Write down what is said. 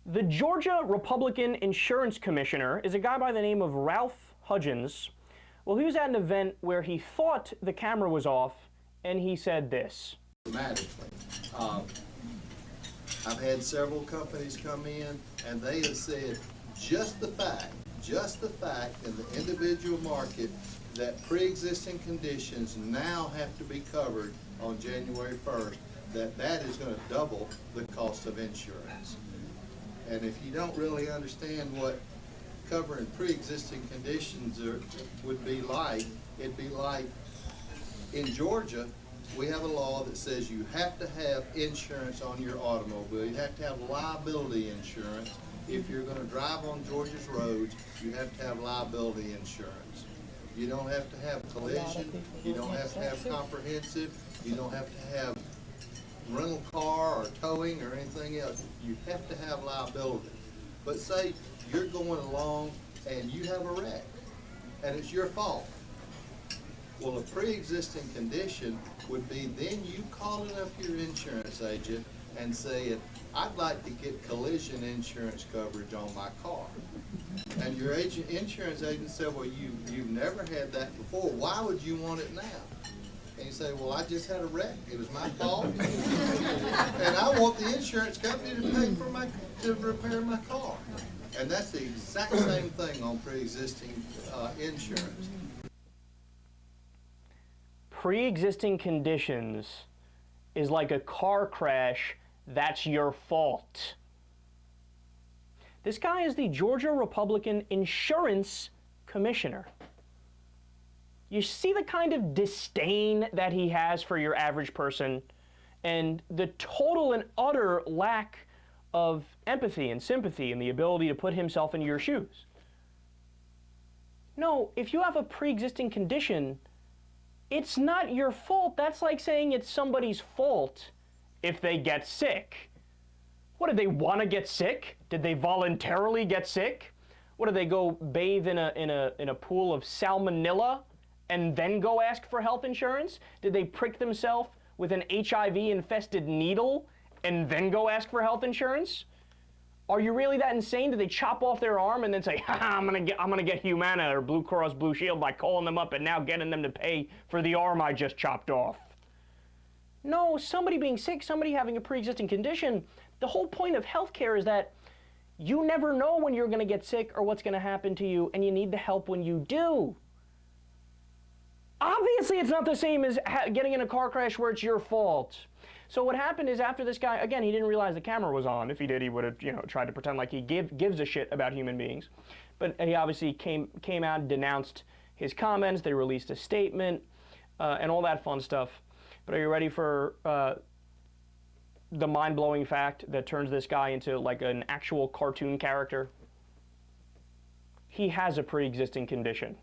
The Georgia Republican Insurance Commissioner is a guy by the name of Ralph Hudgens. Well, he was at an event where he thought the camera was off, and he said this. Dramatically. I've had several companies come in, and they have said just the fact in the individual market that pre-existing conditions now have to be covered on January 1st, that is going to double the cost of insurance. And if you don't really understand what covering pre-existing conditions would be like, it'd be like in Georgia, we have a law that says you have to have insurance on your automobile. You have to have liability insurance. If you're going to drive on Georgia's roads, you have to have liability insurance. You don't have to have collision. You don't have to have comprehensive. You don't have to have rental car or towing or anything else. You have to have liability. But say you're going along and you have a wreck and it's your fault. Well, a pre-existing condition would be then you calling up your insurance agent and saying, I'd like to get collision insurance coverage on my car. And your insurance agent said, well, you've never had that before. Why would you want it now? And you say, well, I just had a wreck. It was my fault. And I want the insurance company to pay for to repair my car. And that's the exact same thing on pre-existing insurance. Pre-existing conditions is like a car crash. That's your fault. This guy is the Georgia Republican Insurance Commissioner. You see the kind of disdain that he has for your average person and the total and utter lack of empathy and sympathy and the ability to put himself in your shoes. No, if you have a pre-existing condition, it's not your fault. That's like saying it's somebody's fault if they get sick. What, did they want to get sick? Did they voluntarily get sick? What, did they go bathe in a pool of salmonella and then go ask for health insurance? Did they prick themselves with an HIV-infested needle and then go ask for health insurance? Are you really that insane? Did they chop off their arm and then say, haha, I'm gonna get Humana or Blue Cross Blue Shield by calling them up and now getting them to pay for the arm I just chopped off? No, somebody being sick, somebody having a pre-existing condition, the whole point of healthcare is that you never know when you're gonna get sick or what's gonna happen to you, and you need the help when you do. Obviously, it's not the same as getting in a car crash where it's your fault. So what happened is after this guy, again, he didn't realize the camera was on. If he did, he would have, tried to pretend like he gives a shit about human beings. But he obviously came out and denounced his comments. They released a statement and all that fun stuff. But are you ready for the mind-blowing fact that turns this guy into like an actual cartoon character? He has a pre-existing condition.